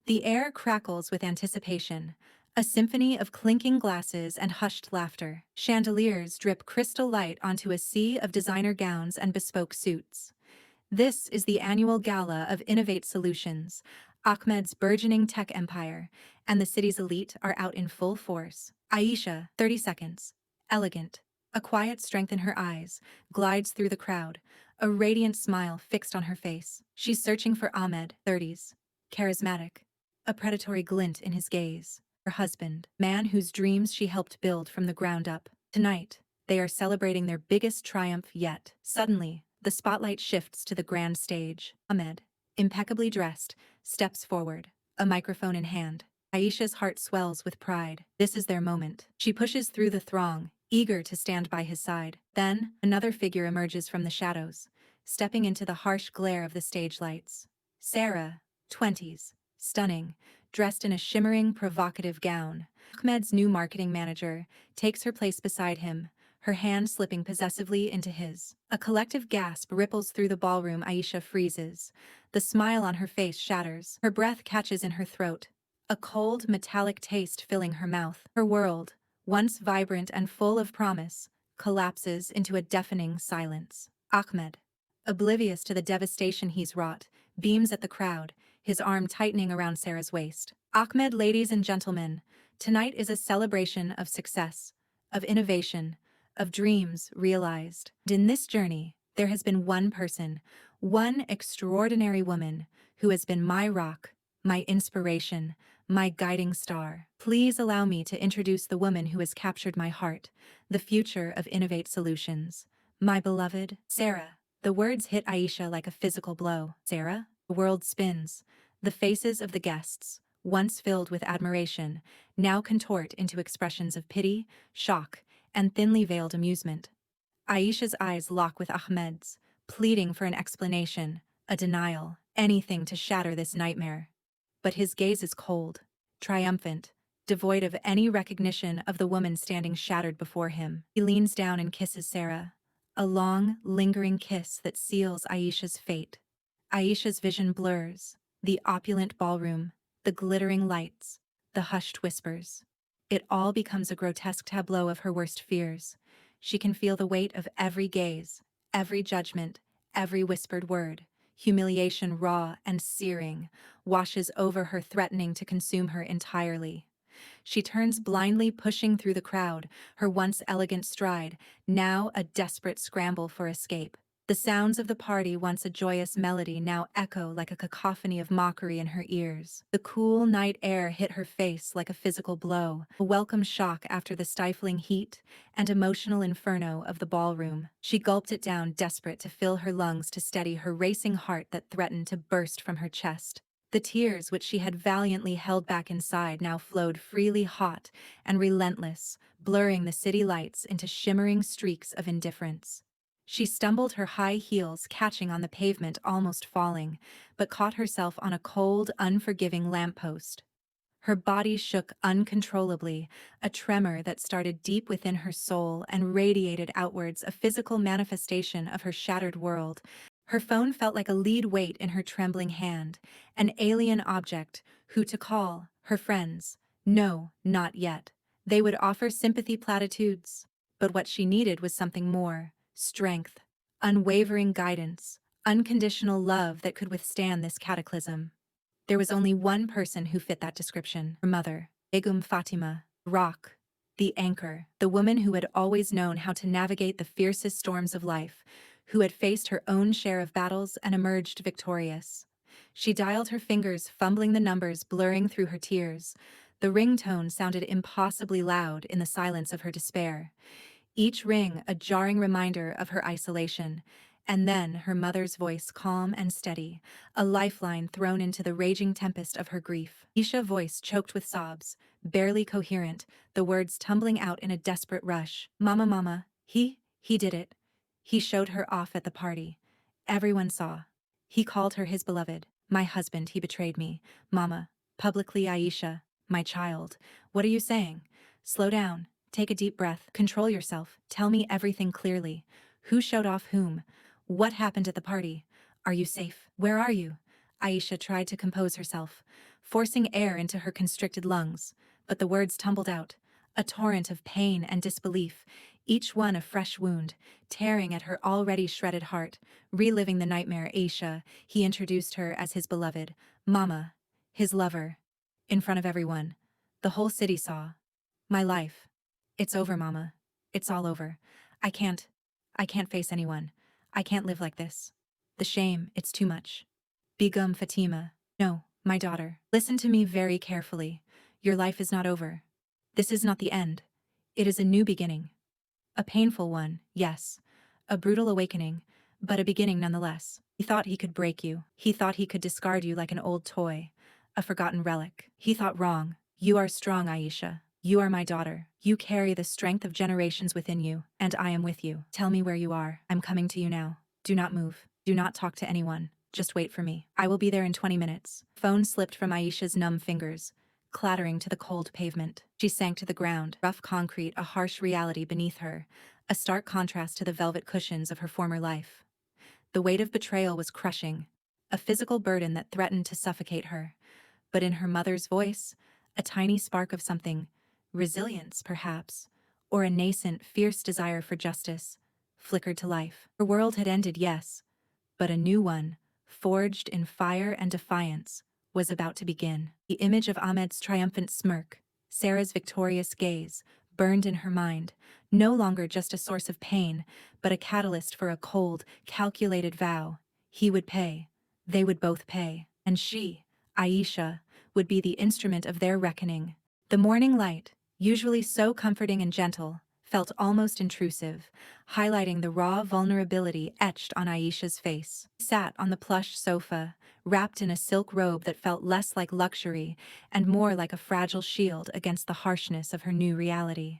The air crackles with anticipation, a symphony of clinking glasses and hushed laughter. Chandeliers drip crystal light onto a sea of designer gowns and bespoke suits. This is the annual gala of Innovate Solutions, Ahmed's burgeoning tech empire, and the city's elite are out in full force. Aisha, 30 seconds, elegant, a quiet strength in her eyes, glides through the crowd, a radiant smile fixed on her face. She's searching for Ahmed, 30s, charismatic, a predatory glint in his gaze. Her husband, man whose dreams she helped build from the ground up. Tonight, they are celebrating their biggest triumph yet. Suddenly, the spotlight shifts to the grand stage. Ahmed, impeccably dressed, steps forward, a microphone in hand. Aisha's heart swells with pride. This is their moment. She pushes through the throng, eager to stand by his side. Then, another figure emerges from the shadows, stepping into the harsh glare of the stage lights. Sarah, 20s, stunning, dressed in a shimmering, provocative gown. Ahmed's new marketing manager takes her place beside him, her hand slipping possessively into his. A collective gasp ripples through the ballroom. Aisha freezes. The smile on her face shatters. Her breath catches in her throat, a cold, metallic taste filling her mouth. Her world, once vibrant and full of promise, collapses into a deafening silence. Ahmed, oblivious to the devastation he's wrought, beams at the crowd, his arm tightening around Sarah's waist. Ahmed, ladies and gentlemen, tonight is a celebration of success, of innovation, of dreams realized. And in this journey, there has been one person, one extraordinary woman, who has been my rock, my inspiration, my guiding star. Please allow me to introduce the woman who has captured my heart, the future of Innovate Solutions, my beloved Sarah. The words hit Aisha like a physical blow. Sarah? The world spins. The faces of the guests, once filled with admiration, now contort into expressions of pity, shock, and thinly veiled amusement. Aisha's eyes lock with Ahmed's, pleading for an explanation, a denial, anything to shatter this nightmare. But his gaze is cold, triumphant, devoid of any recognition of the woman standing shattered before him. He leans down and kisses Sarah, a long, lingering kiss that seals Aisha's fate. Aisha's vision blurs, the opulent ballroom, the glittering lights, the hushed whispers. It all becomes a grotesque tableau of her worst fears. She can feel the weight of every gaze, every judgment, every whispered word. Humiliation, raw and searing, washes over her, threatening to consume her entirely. She turns blindly, pushing through the crowd, her once elegant stride, now a desperate scramble for escape. The sounds of the party, once a joyous melody, now echo like a cacophony of mockery in her ears. The cool night air hit her face like a physical blow, a welcome shock after the stifling heat and emotional inferno of the ballroom. She gulped it down, desperate to fill her lungs to steady her racing heart that threatened to burst from her chest. The tears which she had valiantly held back inside now flowed freely, hot and relentless, blurring the city lights into shimmering streaks of indifference. She stumbled, her high heels catching on the pavement, almost falling, but caught herself on a cold, unforgiving lamppost. Her body shook uncontrollably, a tremor that started deep within her soul and radiated outwards, a physical manifestation of her shattered world. Her phone felt like a lead weight in her trembling hand, an alien object. Who to call? Her friends? No, not yet. They would offer sympathy platitudes. But what she needed was something more. Strength, unwavering guidance, unconditional love that could withstand this cataclysm. There was only one person who fit that description: her mother, Fatima, rock, the anchor, the woman who had always known how to navigate the fiercest storms of life, who had faced her own share of battles and emerged victorious. She dialed, her fingers fumbling the numbers, blurring through her tears. The ringtone sounded impossibly loud in the silence of her despair. Each ring a jarring reminder of her isolation, and then her mother's voice, calm and steady, a lifeline thrown into the raging tempest of her grief. Aisha's voice choked with sobs, barely coherent, the words tumbling out in a desperate rush. Mama, mama, he did it. He showed her off at the party. Everyone saw. He called her his beloved. My husband, he betrayed me. Mama, publicly. Aisha, my child, what are you saying? Slow down. Take a deep breath. Control yourself. Tell me everything clearly. Who showed off whom? What happened at the party? Are you safe? Where are you? Aisha tried to compose herself, forcing air into her constricted lungs, but the words tumbled out, a torrent of pain and disbelief, each one a fresh wound, tearing at her already shredded heart. Reliving the nightmare Aisha, he introduced her as his beloved Mama, his lover. In front of everyone. The whole city saw. My life. It's over, Mama. It's all over. I can't. I can't face anyone. I can't live like this. The shame, it's too much. Begum Fatima. No, my daughter. Listen to me very carefully. Your life is not over. This is not the end. It is a new beginning. A painful one, yes. A brutal awakening, but a beginning nonetheless. He thought he could break you. He thought he could discard you like an old toy, a forgotten relic. He thought wrong. You are strong, Aisha. You are my daughter. You carry the strength of generations within you, and I am with you. Tell me where you are. I'm coming to you now. Do not move. Do not talk to anyone. Just wait for me. I will be there in 20 minutes. Phone slipped from Aisha's numb fingers, clattering to the cold pavement. She sank to the ground, rough concrete, a harsh reality beneath her, a stark contrast to the velvet cushions of her former life. The weight of betrayal was crushing, a physical burden that threatened to suffocate her. But in her mother's voice, a tiny spark of something, resilience perhaps, or a nascent, fierce desire for justice, flickered to life. Her world had ended, yes, but a new one, forged in fire and defiance, was about to begin. The image of Ahmed's triumphant smirk, Sarah's victorious gaze, burned in her mind, no longer just a source of pain, but a catalyst for a cold, calculated vow. He would pay. They would both pay. And she, Aisha, would be the instrument of their reckoning. The morning light, usually so comforting and gentle, felt almost intrusive, highlighting the raw vulnerability etched on Aisha's face. She sat on the plush sofa, wrapped in a silk robe that felt less like luxury and more like a fragile shield against the harshness of her new reality.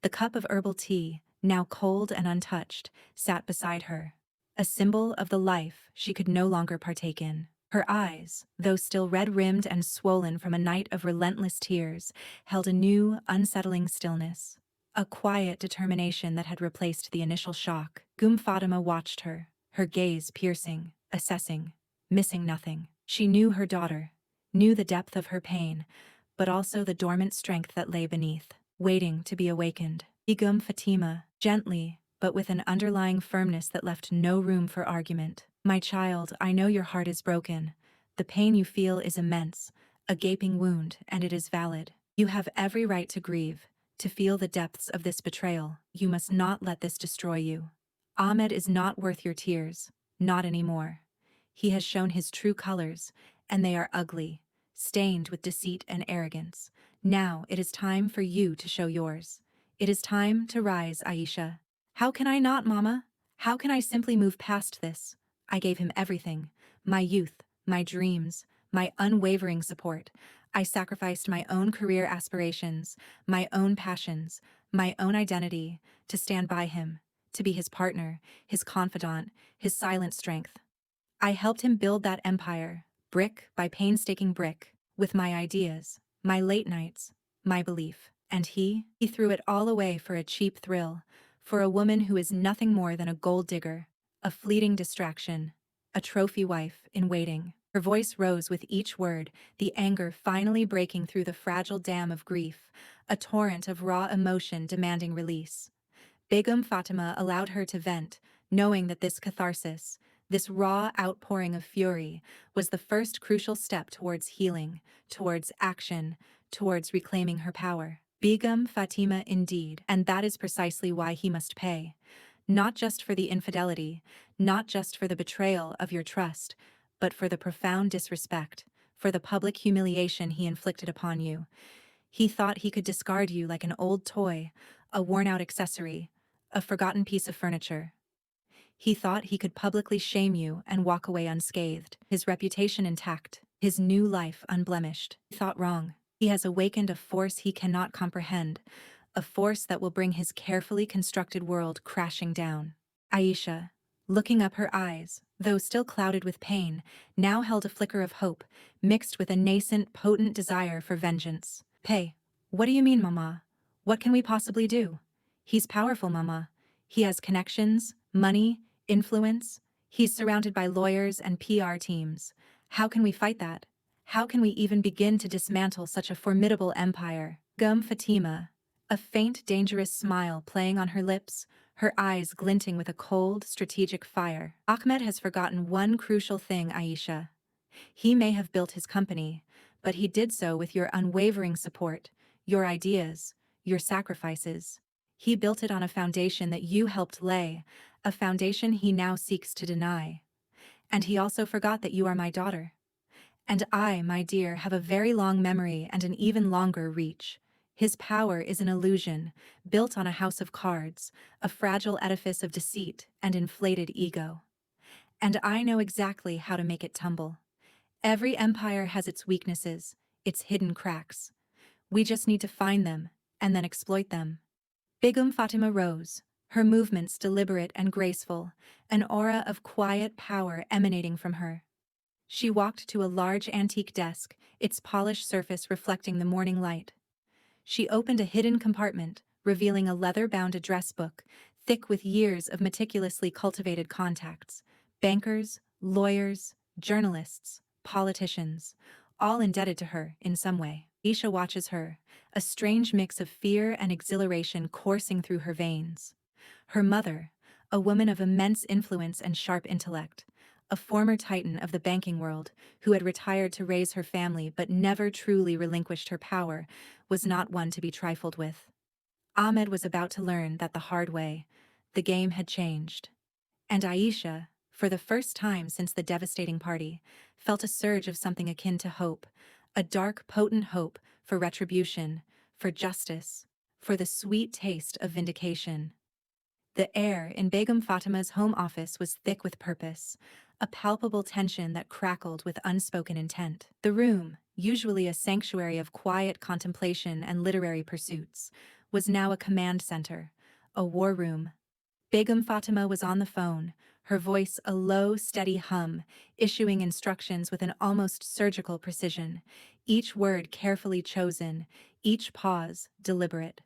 The cup of herbal tea, now cold and untouched, sat beside her, a symbol of the life she could no longer partake in. Her eyes, though still red-rimmed and swollen from a night of relentless tears, held a new, unsettling stillness. A quiet determination that had replaced the initial shock. Fatima watched her, her gaze piercing, assessing, missing nothing. She knew her daughter, knew the depth of her pain, but also the dormant strength that lay beneath, waiting to be awakened. Fatima, gently, but with an underlying firmness that left no room for argument. My child, I know your heart is broken. The pain you feel is immense, a gaping wound, and it is valid. You have every right to grieve, to feel the depths of this betrayal. You must not let this destroy you. Ahmed is not worth your tears, not anymore. He has shown his true colors, and they are ugly, stained with deceit and arrogance. Now it is time for you to show yours. It is time to rise, Aisha. How can I not, Mama? How can I simply move past this? I gave him everything, my youth, my dreams, my unwavering support. I sacrificed my own career aspirations, my own passions, my own identity, to stand by him, to be his partner, his confidant, his silent strength. I helped him build that empire, brick by painstaking brick, with my ideas, my late nights, my belief. And he threw it all away for a cheap thrill, for a woman who is nothing more than a gold digger, a fleeting distraction, a trophy wife in waiting. Her voice rose with each word, the anger finally breaking through the fragile dam of grief, a torrent of raw emotion demanding release. Begum Fatima allowed her to vent, knowing that this catharsis, this raw outpouring of fury, was the first crucial step towards healing, towards action, towards reclaiming her power. Begum Fatima indeed, and that is precisely why he must pay. Not just for the infidelity, not just for the betrayal of your trust, but for the profound disrespect, for the public humiliation he inflicted upon you. He thought he could discard you like an old toy, a worn-out accessory, a forgotten piece of furniture. He thought he could publicly shame you and walk away unscathed, his reputation intact, his new life unblemished. He thought wrong. He has awakened a force he cannot comprehend, a force that will bring his carefully constructed world crashing down. Aisha, looking up, her eyes, though still clouded with pain, now held a flicker of hope, mixed with a nascent, potent desire for vengeance. Hey, what do you mean, Mama? What can we possibly do? He's powerful, Mama. He has connections, money, influence. He's surrounded by lawyers and PR teams. How can we fight that? How can we even begin to dismantle such a formidable empire? Fatima, a faint, dangerous smile playing on her lips, her eyes glinting with a cold, strategic fire. Ahmed has forgotten one crucial thing, Aisha. He may have built his company, but he did so with your unwavering support, your ideas, your sacrifices. He built it on a foundation that you helped lay, a foundation he now seeks to deny. And he also forgot that you are my daughter. And I, my dear, have a very long memory and an even longer reach. His power is an illusion, built on a house of cards, a fragile edifice of deceit and inflated ego. And I know exactly how to make it tumble. Every empire has its weaknesses, its hidden cracks. We just need to find them, and then exploit them. Fatima rose, her movements deliberate and graceful, an aura of quiet power emanating from her. She walked to a large antique desk, its polished surface reflecting the morning light. She opened a hidden compartment, revealing a leather-bound address book, thick with years of meticulously cultivated contacts. Bankers, lawyers, journalists, politicians, all indebted to her in some way. Isha watches her, a strange mix of fear and exhilaration coursing through her veins. Her mother, a woman of immense influence and sharp intellect, a former titan of the banking world who had retired to raise her family but never truly relinquished her power, was not one to be trifled with. Ahmed was about to learn that the hard way. The game had changed. And Aisha, for the first time since the devastating party, felt a surge of something akin to hope, a dark, potent hope for retribution, for justice, for the sweet taste of vindication. The air in Begum Fatima's home office was thick with purpose, a palpable tension that crackled with unspoken intent. The room, usually a sanctuary of quiet contemplation and literary pursuits, was now a command center, a war room. Begum Fatima was on the phone, her voice a low, steady hum, issuing instructions with an almost surgical precision, each word carefully chosen, each pause deliberate.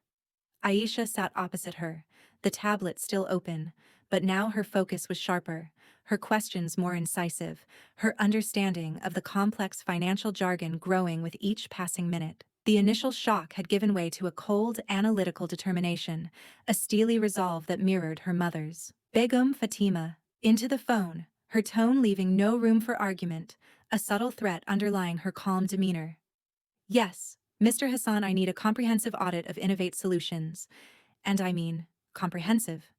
Aisha sat opposite her, the tablet still open, but now her focus was sharper, her questions more incisive, her understanding of the complex financial jargon growing with each passing minute. The initial shock had given way to a cold, analytical determination, a steely resolve that mirrored her mother's. Begum Fatima, into the phone, her tone leaving no room for argument, a subtle threat underlying her calm demeanor. Yes, Mr. Hassan, I need a comprehensive audit of Innovate Solutions. And I mean, comprehensive.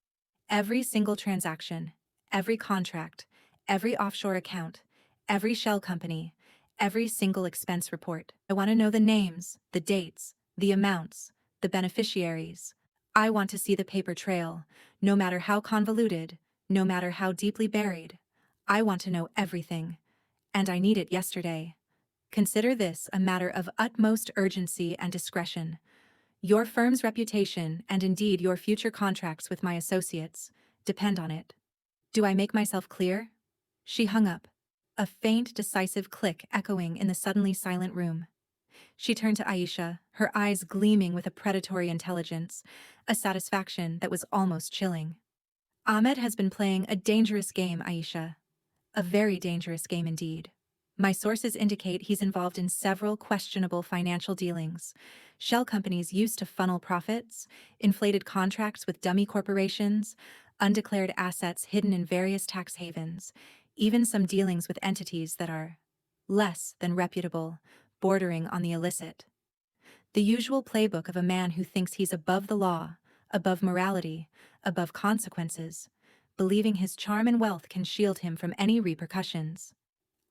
Every single transaction, every contract, every offshore account, every shell company, every single expense report. I want to know the names, the dates, the amounts, the beneficiaries. I want to see the paper trail, no matter how convoluted, no matter how deeply buried. I want to know everything. And I need it yesterday. Consider this a matter of utmost urgency and discretion. Your firm's reputation, and indeed your future contracts with my associates, depend on it. Do I make myself clear? She hung up, a faint, decisive click echoing in the suddenly silent room. She turned to Aisha, her eyes gleaming with a predatory intelligence, a satisfaction that was almost chilling. Ahmed has been playing a dangerous game, Aisha. A very dangerous game indeed. My sources indicate he's involved in several questionable financial dealings. Shell companies used to funnel profits, inflated contracts with dummy corporations, undeclared assets hidden in various tax havens, even some dealings with entities that are less than reputable, bordering on the illicit. The usual playbook of a man who thinks he's above the law, above morality, above consequences, believing his charm and wealth can shield him from any repercussions.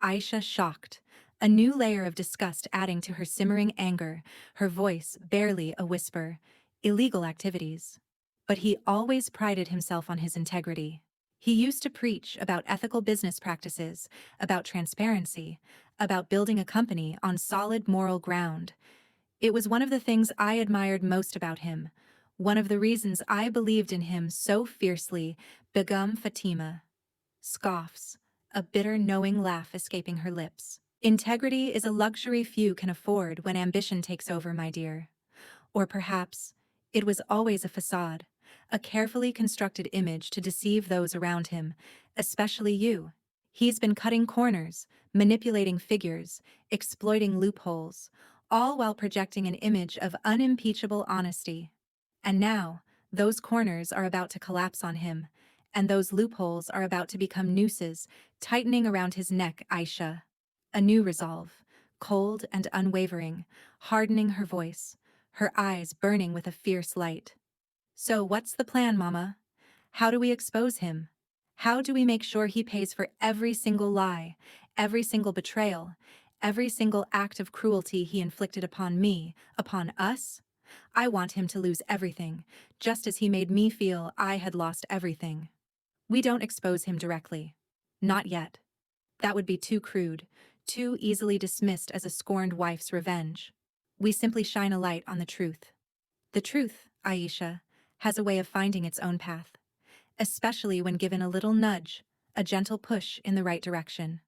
Aisha shocked, a new layer of disgust adding to her simmering anger, her voice barely a whisper. Illegal activities. But he always prided himself on his integrity. He used to preach about ethical business practices, about transparency, about building a company on solid moral ground. It was one of the things I admired most about him, one of the reasons I believed in him so fiercely. Begum Fatima scoffs, a bitter, knowing laugh escaping her lips. Integrity is a luxury few can afford when ambition takes over, my dear. Or perhaps, it was always a facade, a carefully constructed image to deceive those around him, especially you. He's been cutting corners, manipulating figures, exploiting loopholes, all while projecting an image of unimpeachable honesty. And now, those corners are about to collapse on him, and those loopholes are about to become nooses, tightening around his neck, Aisha. A new resolve, cold and unwavering, hardening her voice, her eyes burning with a fierce light. So what's the plan, Mama? How do we expose him? How do we make sure he pays for every single lie, every single betrayal, every single act of cruelty he inflicted upon me, upon us? I want him to lose everything, just as he made me feel I had lost everything. We don't expose him directly. Not yet. That would be too crude, too easily dismissed as a scorned wife's revenge. We simply shine a light on the truth. The truth, Aisha, has a way of finding its own path, especially when given a little nudge, a gentle push in the right direction.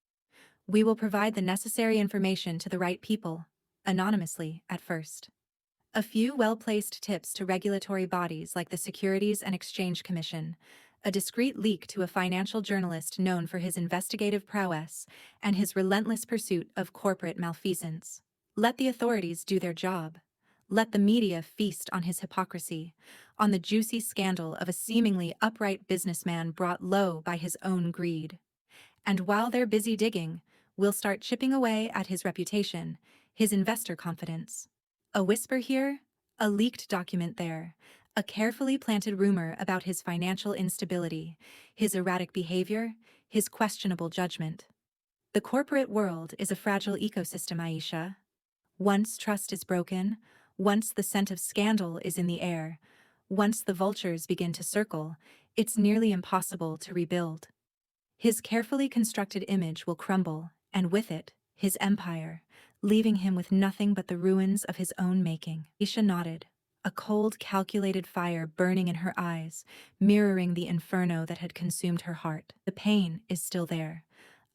We will provide the necessary information to the right people, anonymously at first. A few well-placed tips to regulatory bodies like the Securities and Exchange Commission, a discreet leak to a financial journalist known for his investigative prowess and his relentless pursuit of corporate malfeasance. Let the authorities do their job. Let the media feast on his hypocrisy, on the juicy scandal of a seemingly upright businessman brought low by his own greed. And while they're busy digging, we'll start chipping away at his reputation, his investor confidence. A whisper here, a leaked document there, a carefully planted rumor about his financial instability, his erratic behavior, his questionable judgment. The corporate world is a fragile ecosystem, Aisha. Once trust is broken, once the scent of scandal is in the air, once the vultures begin to circle, it's nearly impossible to rebuild. His carefully constructed image will crumble, and with it, his empire, leaving him with nothing but the ruins of his own making. Isha nodded, a cold, calculated fire burning in her eyes, mirroring the inferno that had consumed her heart. The pain is still there,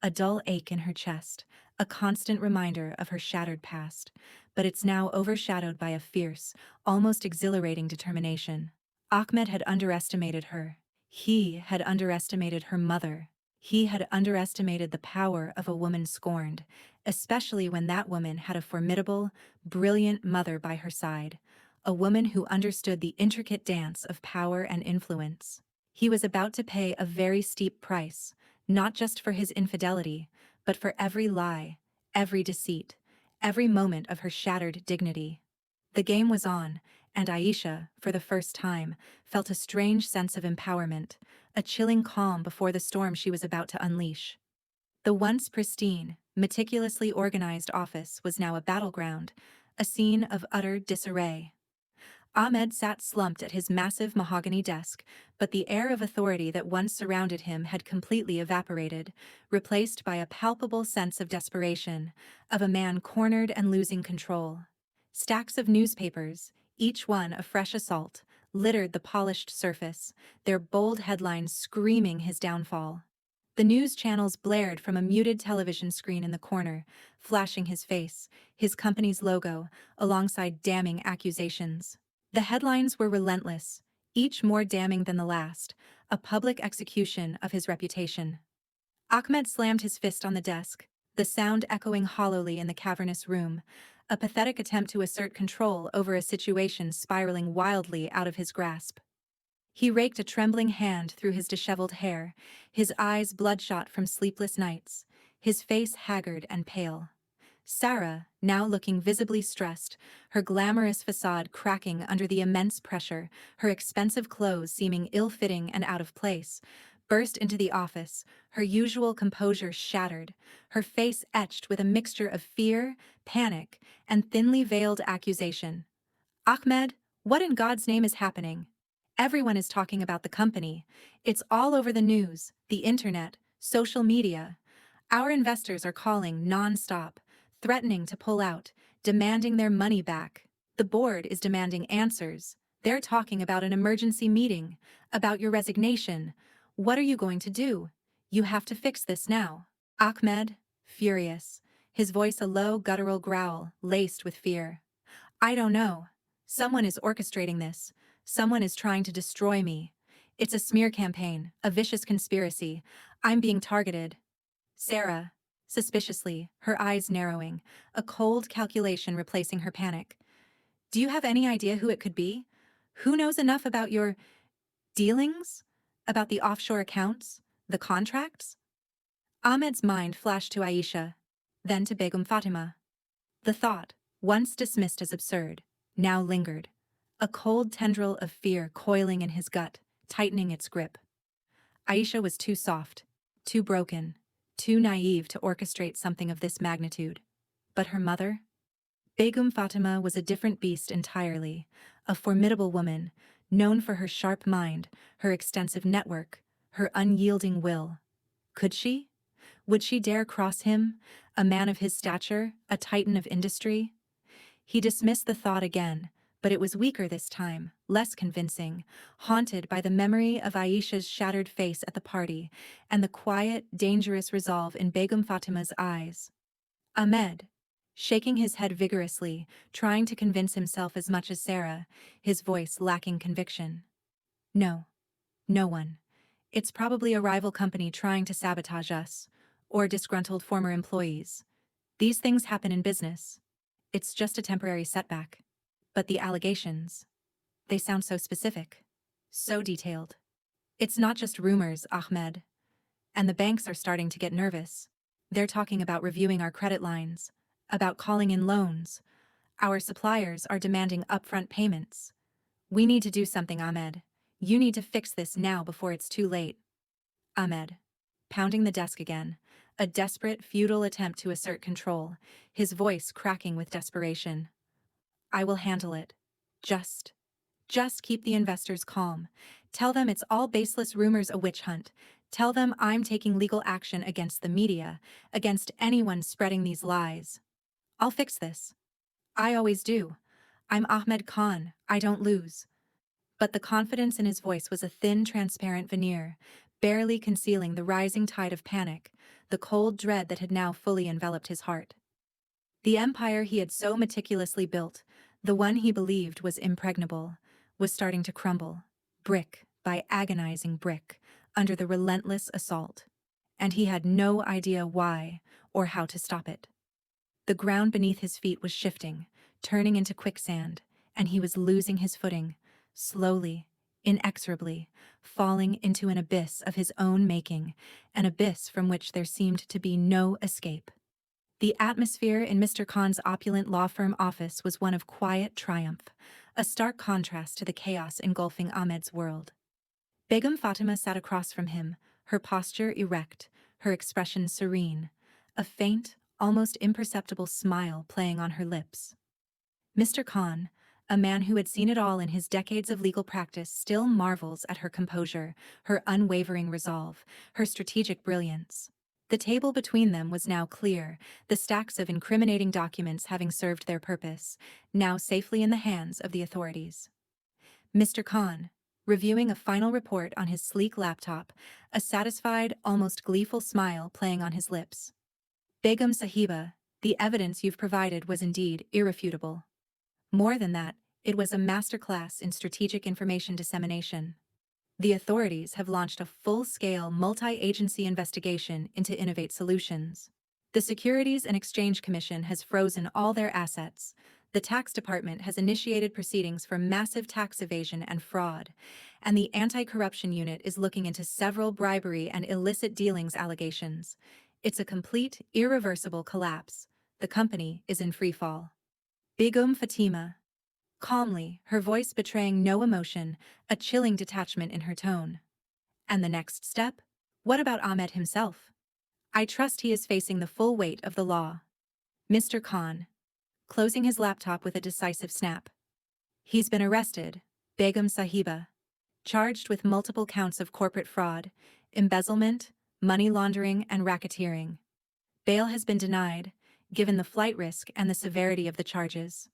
a dull ache in her chest, a constant reminder of her shattered past, but it's now overshadowed by a fierce, almost exhilarating determination. Ahmed had underestimated her. He had underestimated her mother. He had underestimated the power of a woman scorned, especially when that woman had a formidable, brilliant mother by her side, a woman who understood the intricate dance of power and influence. He was about to pay a very steep price, not just for his infidelity, but for every lie, every deceit, every moment of her shattered dignity. The game was on, and Aisha, for the first time, felt a strange sense of empowerment, a chilling calm before the storm she was about to unleash. The once pristine, meticulously organized office was now a battleground, a scene of utter disarray. Ahmed sat slumped at his massive mahogany desk, but the air of authority that once surrounded him had completely evaporated, replaced by a palpable sense of desperation, of a man cornered and losing control. Stacks of newspapers, each one a fresh assault, littered the polished surface, their bold headlines screaming his downfall. The news channels blared from a muted television screen in the corner, flashing his face, his company's logo, alongside damning accusations. The headlines were relentless, each more damning than the last, a public execution of his reputation. Ahmed slammed his fist on the desk, the sound echoing hollowly in the cavernous room, a pathetic attempt to assert control over a situation spiraling wildly out of his grasp. He raked a trembling hand through his disheveled hair, his eyes bloodshot from sleepless nights, his face haggard and pale. Sarah, now looking visibly stressed, her glamorous facade cracking under the immense pressure, her expensive clothes seeming ill-fitting and out of place, burst into the office, her usual composure shattered, her face etched with a mixture of fear, panic, and thinly veiled accusation. "Ahmed, what in God's name is happening? Everyone is talking about the company. It's all over the news, the internet, social media. Our investors are calling non-stop, threatening to pull out, demanding their money back. The board is demanding answers. They're talking about an emergency meeting, about your resignation. What are you going to do? You have to fix this now." Ahmed, furious, his voice a low guttural growl, laced with fear. "I don't know. Someone is orchestrating this. Someone is trying to destroy me. It's a smear campaign, a vicious conspiracy. I'm being targeted." Sarah, suspiciously, her eyes narrowing, a cold calculation replacing her panic. Do you have any idea who it could be? Who knows enough about your dealings? About the offshore accounts? The contracts? Ahmed's mind flashed to Aisha, then to Begum Fatima. The thought, once dismissed as absurd, now lingered, a cold tendril of fear coiling in his gut, tightening its grip. Aisha was too soft, too broken, too naive to orchestrate something of this magnitude. But her mother? Begum Fatima was a different beast entirely, a formidable woman, known for her sharp mind, her extensive network, her unyielding will. Could she? Would she dare cross him, a man of his stature, a titan of industry? He dismissed the thought again, but it was weaker this time, less convincing, haunted by the memory of Aisha's shattered face at the party and the quiet, dangerous resolve in Begum Fatima's eyes. Ahmed, shaking his head vigorously, trying to convince himself as much as Sarah, his voice lacking conviction. No. No one. It's probably a rival company trying to sabotage us, or disgruntled former employees. These things happen in business. It's just a temporary setback. But the allegations, they sound so specific, so detailed. It's not just rumors, Ahmed. And the banks are starting to get nervous. They're talking about reviewing our credit lines, about calling in loans. Our suppliers are demanding upfront payments. We need to do something, Ahmed. You need to fix this now before it's too late. Ahmed, pounding the desk again, a desperate, futile attempt to assert control, his voice cracking with desperation. I will handle it. Just keep the investors calm. Tell them it's all baseless rumors, a witch hunt. Tell them I'm taking legal action against the media, against anyone spreading these lies. I'll fix this. I always do. I'm Ahmed Khan, I don't lose. But the confidence in his voice was a thin, transparent veneer, barely concealing the rising tide of panic, the cold dread that had now fully enveloped his heart. The empire he had so meticulously built, the one he believed was impregnable, was starting to crumble, brick by agonizing brick, under the relentless assault. And he had no idea why or how to stop it. The ground beneath his feet was shifting, turning into quicksand, and he was losing his footing, slowly, inexorably, falling into an abyss of his own making, an abyss from which there seemed to be no escape. The atmosphere in Mr. Khan's opulent law firm office was one of quiet triumph, a stark contrast to the chaos engulfing Ahmed's world. Begum Fatima sat across from him, her posture erect, her expression serene, a faint, almost imperceptible smile playing on her lips. Mr. Khan, a man who had seen it all in his decades of legal practice, still marvels at her composure, her unwavering resolve, her strategic brilliance. The table between them was now clear, the stacks of incriminating documents having served their purpose, now safely in the hands of the authorities. Mr. Khan, reviewing a final report on his sleek laptop, a satisfied, almost gleeful smile playing on his lips. Begum Sahiba, the evidence you've provided was indeed irrefutable. More than that, it was a masterclass in strategic information dissemination. The authorities have launched a full-scale multi-agency investigation into Innovate Solutions. The Securities and Exchange Commission has frozen all their assets. The tax department has initiated proceedings for massive tax evasion and fraud, and the anti-corruption unit is looking into several bribery and illicit dealings allegations. It's a complete, irreversible collapse. The company is in free fall. Begum Fatima, calmly, her voice betraying no emotion, a chilling detachment in her tone. And the next step? What about Ahmed himself? I trust he is facing the full weight of the law. Mr. Khan, closing his laptop with a decisive snap. He's been arrested, Begum Sahiba, charged with multiple counts of corporate fraud, embezzlement, money laundering, and racketeering. Bail has been denied, given the flight risk and the severity of the charges.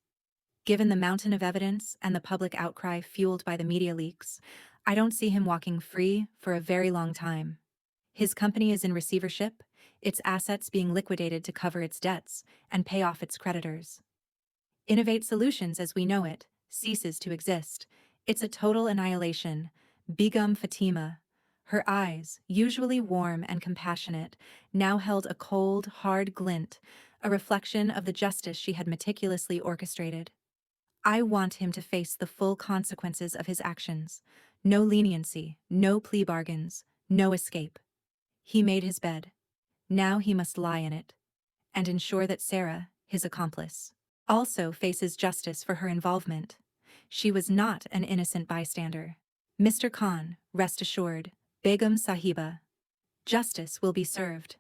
Given the mountain of evidence and the public outcry fueled by the media leaks, I don't see him walking free for a very long time. His company is in receivership, its assets being liquidated to cover its debts and pay off its creditors. Innovate Solutions as we know it ceases to exist. It's a total annihilation. Begum Fatima, Her eyes, usually warm and compassionate, now held a cold, hard glint, a reflection of the justice she had meticulously orchestrated. I want him to face the full consequences of his actions. No leniency, no plea bargains, no escape. He made his bed. Now he must lie in it and ensure that Sarah, his accomplice, also faces justice for her involvement. She was not an innocent bystander. Mr. Khan, rest assured, Begum Sahiba, justice will be served,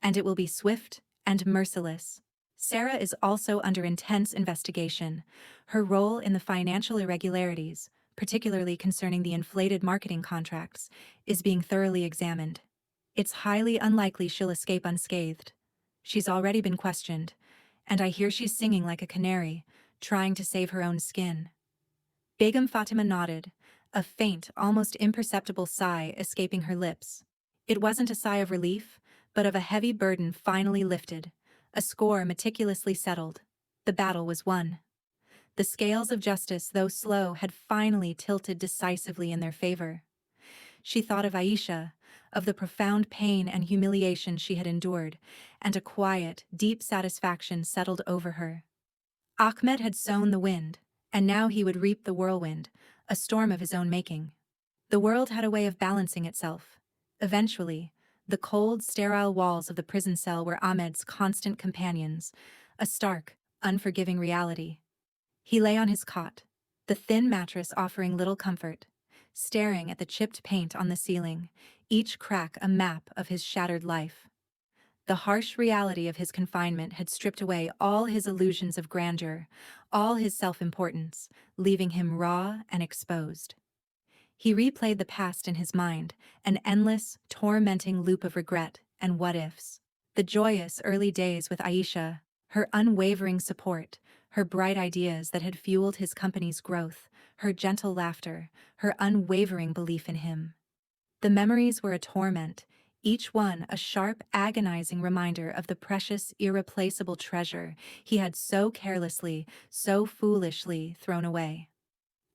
and it will be swift and merciless. Sarah is also under intense investigation. Her role in the financial irregularities, particularly concerning the inflated marketing contracts, is being thoroughly examined. It's highly unlikely she'll escape unscathed. She's already been questioned, and I hear she's singing like a canary, trying to save her own skin. Begum Fatima nodded, a faint, almost imperceptible sigh escaping her lips. It wasn't a sigh of relief, but of a heavy burden finally lifted, a score meticulously settled. The battle was won. The scales of justice, though slow, had finally tilted decisively in their favor. She thought of Aisha, of the profound pain and humiliation she had endured, and a quiet, deep satisfaction settled over her. Ahmed had sown the wind, and now he would reap the whirlwind, a storm of his own making. The world had a way of balancing itself. Eventually, the cold, sterile walls of the prison cell were Ahmed's constant companions, a stark, unforgiving reality. He lay on his cot, the thin mattress offering little comfort, staring at the chipped paint on the ceiling, each crack a map of his shattered life. The harsh reality of his confinement had stripped away all his illusions of grandeur, all his self-importance, leaving him raw and exposed. He replayed the past in his mind, an endless, tormenting loop of regret and what-ifs. The joyous early days with Aisha, her unwavering support, her bright ideas that had fueled his company's growth, her gentle laughter, her unwavering belief in him. The memories were a torment, each one a sharp, agonizing reminder of the precious, irreplaceable treasure he had so carelessly, so foolishly thrown away.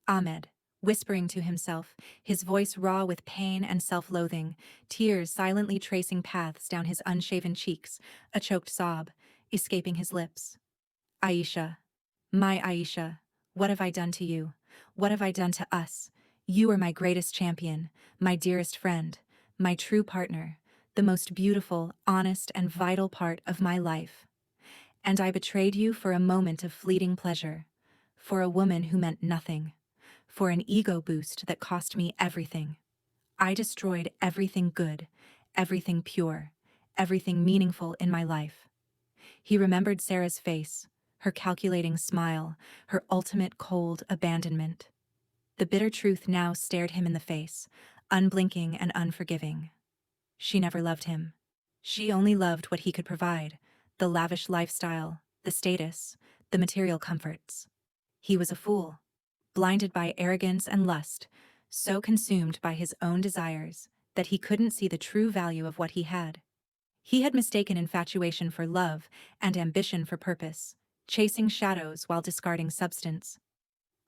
Ahmed, whispering to himself, his voice raw with pain and self-loathing, tears silently tracing paths down his unshaven cheeks, a choked sob, escaping his lips. Aisha, my Aisha, what have I done to you? What have I done to us? You are my greatest champion, my dearest friend, my true partner, the most beautiful, honest, and vital part of my life. And I betrayed you for a moment of fleeting pleasure, for a woman who meant nothing, for an ego boost that cost me everything. I destroyed everything good, everything pure, everything meaningful in my life. He remembered Sarah's face, her calculating smile, her ultimate cold abandonment. The bitter truth now stared him in the face, unblinking and unforgiving. She never loved him. She only loved what he could provide, the lavish lifestyle, the status, the material comforts. He was a fool, blinded by arrogance and lust, so consumed by his own desires that he couldn't see the true value of what he had. He had mistaken infatuation for love and ambition for purpose, chasing shadows while discarding substance.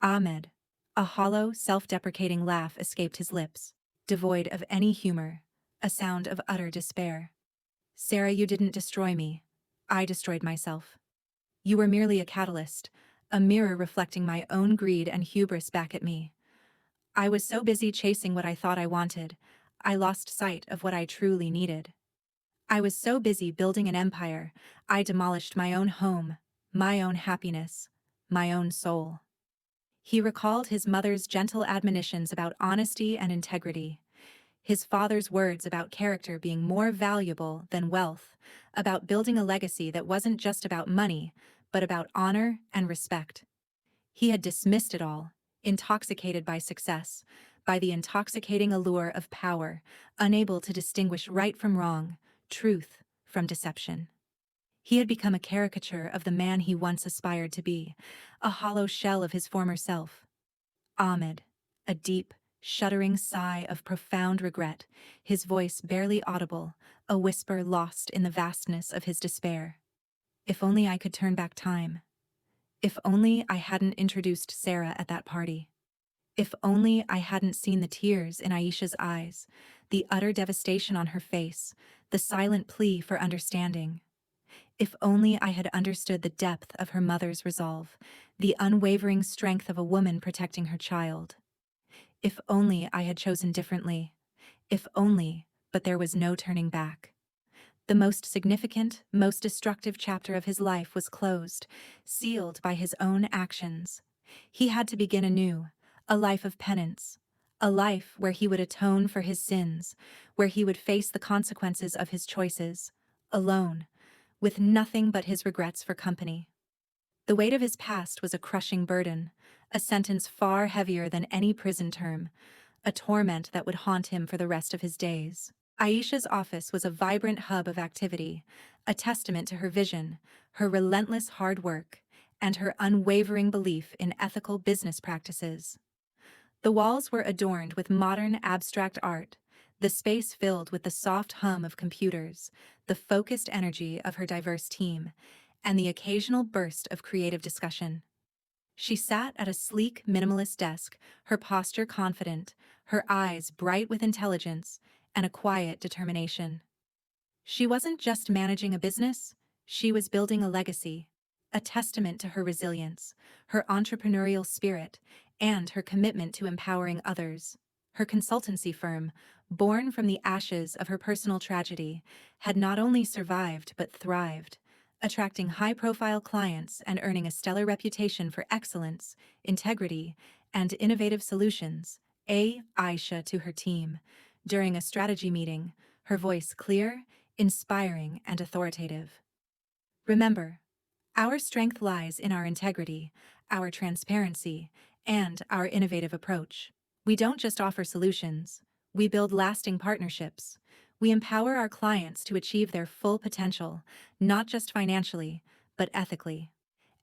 Ahmed, a hollow, self-deprecating laugh escaped his lips, devoid of any humor, a sound of utter despair. Sarah, you didn't destroy me. I destroyed myself. You were merely a catalyst, a mirror reflecting my own greed and hubris back at me. I was so busy chasing what I thought I wanted, I lost sight of what I truly needed. I was so busy building an empire, I demolished my own home, my own happiness, my own soul. He recalled his mother's gentle admonitions about honesty and integrity, his father's words about character being more valuable than wealth, about building a legacy that wasn't just about money, but about honor and respect. He had dismissed it all, intoxicated by success, by the intoxicating allure of power, unable to distinguish right from wrong, truth from deception. He had become a caricature of the man he once aspired to be, a hollow shell of his former self. Ahmed, a deep, shuddering sigh of profound regret, his voice barely audible, a whisper lost in the vastness of his despair. If only I could turn back time. If only I hadn't introduced Sarah at that party. If only I hadn't seen the tears in Aisha's eyes, the utter devastation on her face, the silent plea for understanding. If only I had understood the depth of her mother's resolve, the unwavering strength of a woman protecting her child. If only I had chosen differently. If only, but there was no turning back. The most significant, most destructive chapter of his life was closed, sealed by his own actions. He had to begin anew, a life of penance, a life where he would atone for his sins, where he would face the consequences of his choices, alone, with nothing but his regrets for company. The weight of his past was a crushing burden, a sentence far heavier than any prison term, a torment that would haunt him for the rest of his days. Aisha's office was a vibrant hub of activity, a testament to her vision, her relentless hard work, and her unwavering belief in ethical business practices. The walls were adorned with modern abstract art, the space filled with the soft hum of computers, the focused energy of her diverse team, and the occasional burst of creative discussion. She sat at a sleek, minimalist desk, her posture confident, her eyes bright with intelligence, and a quiet determination. She wasn't just managing a business, she was building a legacy, a testament to her resilience, her entrepreneurial spirit, and her commitment to empowering others. Her consultancy firm, born from the ashes of her personal tragedy, had not only survived but thrived, attracting high-profile clients and earning a stellar reputation for excellence, integrity, and innovative solutions. Aisha to her team. During a strategy meeting, her voice clear, inspiring, and authoritative. Remember, our strength lies in our integrity, our transparency, and our innovative approach. We don't just offer solutions, we build lasting partnerships. We empower our clients to achieve their full potential, not just financially, but ethically.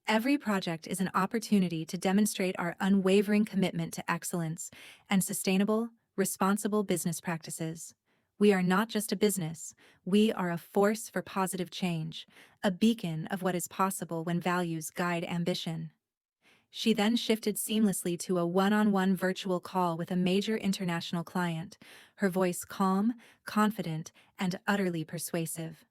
Every project is an opportunity to demonstrate our unwavering commitment to excellence and sustainable, responsible business practices. We are not just a business, we are a force for positive change, a beacon of what is possible when values guide ambition. She then shifted seamlessly to a one-on-one virtual call with a major international client, her voice calm, confident, and utterly persuasive.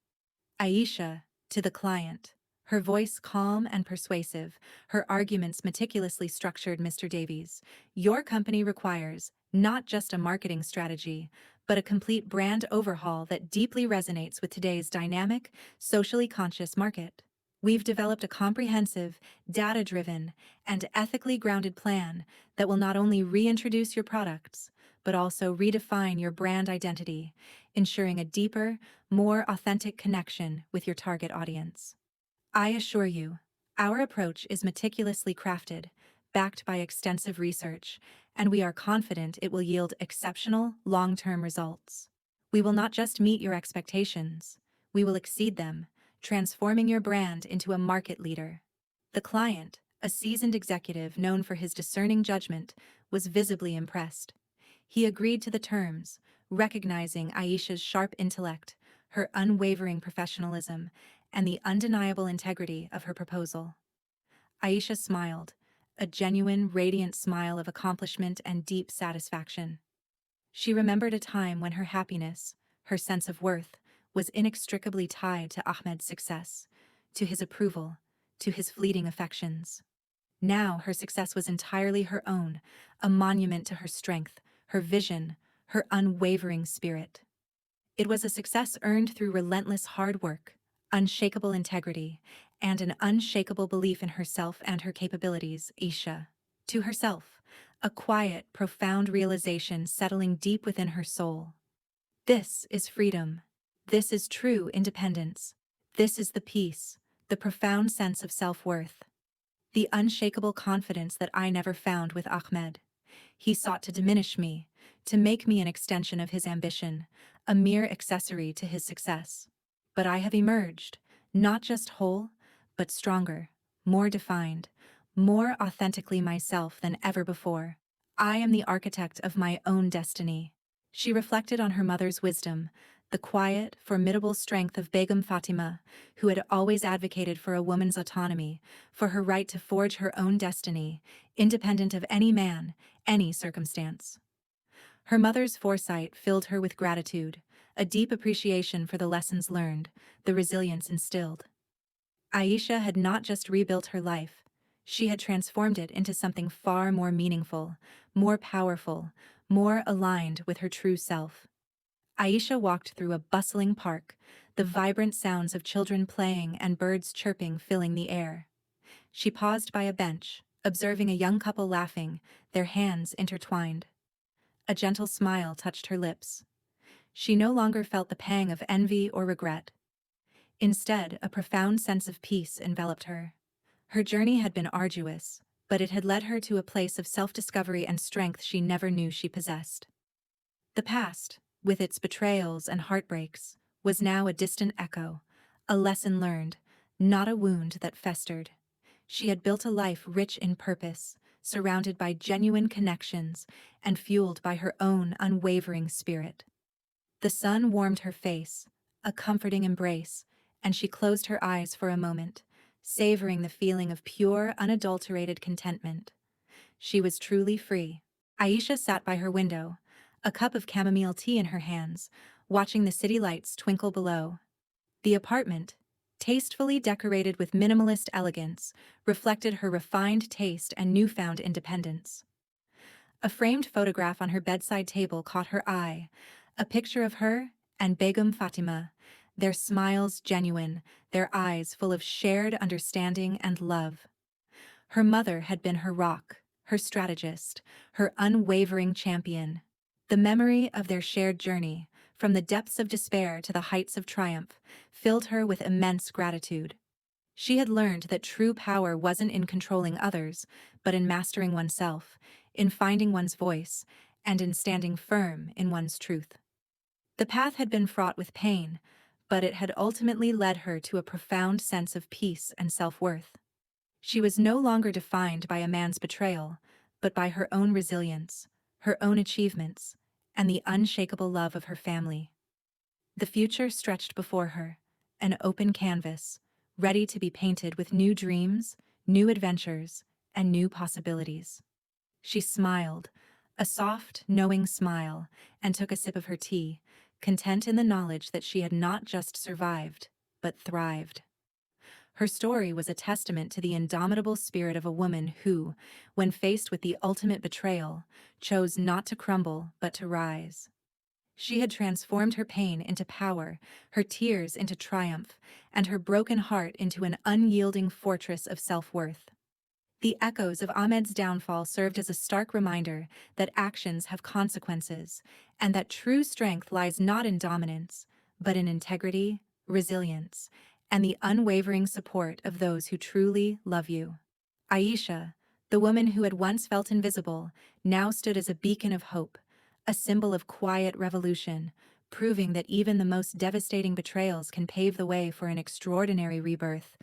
Aisha, to the client. Her voice calm and persuasive, her arguments meticulously structured. Mr. Davies, your company requires not just a marketing strategy, but a complete brand overhaul that deeply resonates with today's dynamic, socially conscious market. We've developed a comprehensive, data-driven, and ethically grounded plan that will not only reintroduce your products, but also redefine your brand identity, ensuring a deeper, more authentic connection with your target audience. I assure you, our approach is meticulously crafted, backed by extensive research, and we are confident it will yield exceptional, long-term results. We will not just meet your expectations, we will exceed them, transforming your brand into a market leader. The client, a seasoned executive known for his discerning judgment, was visibly impressed. He agreed to the terms, recognizing Aisha's sharp intellect, her unwavering professionalism, and the undeniable integrity of her proposal. Aisha smiled, a genuine, radiant smile of accomplishment and deep satisfaction. She remembered a time when her happiness, her sense of worth, was inextricably tied to Ahmed's success, to his approval, to his fleeting affections. Now her success was entirely her own, a monument to her strength, her vision, her unwavering spirit. It was a success earned through relentless hard work, unshakable integrity, and an unshakable belief in herself and her capabilities. Aisha, to herself, a quiet, profound realization settling deep within her soul. This is freedom. This is true independence. This is the peace, the profound sense of self-worth. The unshakable confidence that I never found with Ahmed. He sought to diminish me, to make me an extension of his ambition, a mere accessory to his success. But I have emerged, not just whole, but stronger, more defined, more authentically myself than ever before. I am the architect of my own destiny. She reflected on her mother's wisdom, the quiet, formidable strength of Begum Fatima, who had always advocated for a woman's autonomy, for her right to forge her own destiny, independent of any man, any circumstance. Her mother's foresight filled her with gratitude, a deep appreciation for the lessons learned, the resilience instilled. Aisha had not just rebuilt her life, she had transformed it into something far more meaningful, more powerful, more aligned with her true self. Aisha walked through a bustling park, the vibrant sounds of children playing and birds chirping filling the air. She paused by a bench, observing a young couple laughing, their hands intertwined. A gentle smile touched her lips. She no longer felt the pang of envy or regret. Instead, a profound sense of peace enveloped her. Her journey had been arduous, but it had led her to a place of self-discovery and strength she never knew she possessed. The past, with its betrayals and heartbreaks, was now a distant echo, a lesson learned, not a wound that festered. She had built a life rich in purpose, surrounded by genuine connections, and fueled by her own unwavering spirit. The sun warmed her face, a comforting embrace, and she closed her eyes for a moment, savoring the feeling of pure, unadulterated contentment. She was truly free. Aisha sat by her window, a cup of chamomile tea in her hands, watching the city lights twinkle below. The apartment, tastefully decorated with minimalist elegance, reflected her refined taste and newfound independence. A framed photograph on her bedside table caught her eye, a picture of her and Begum Fatima, their smiles genuine, their eyes full of shared understanding and love. Her mother had been her rock, her strategist, her unwavering champion. The memory of their shared journey, from the depths of despair to the heights of triumph, filled her with immense gratitude. She had learned that true power wasn't in controlling others, but in mastering oneself, in finding one's voice, and in standing firm in one's truth. The path had been fraught with pain, but it had ultimately led her to a profound sense of peace and self-worth. She was no longer defined by a man's betrayal, but by her own resilience, her own achievements, and the unshakable love of her family. The future stretched before her, an open canvas, ready to be painted with new dreams, new adventures, and new possibilities. She smiled, a soft, knowing smile, and took a sip of her tea, content in the knowledge that she had not just survived, but thrived. Her story was a testament to the indomitable spirit of a woman who, when faced with the ultimate betrayal, chose not to crumble but to rise. She had transformed her pain into power, her tears into triumph, and her broken heart into an unyielding fortress of self-worth. The echoes of Ahmed's downfall served as a stark reminder that actions have consequences, and that true strength lies not in dominance, but in integrity, resilience, and the unwavering support of those who truly love you. Aisha, the woman who had once felt invisible, now stood as a beacon of hope, a symbol of quiet revolution, proving that even the most devastating betrayals can pave the way for an extraordinary rebirth.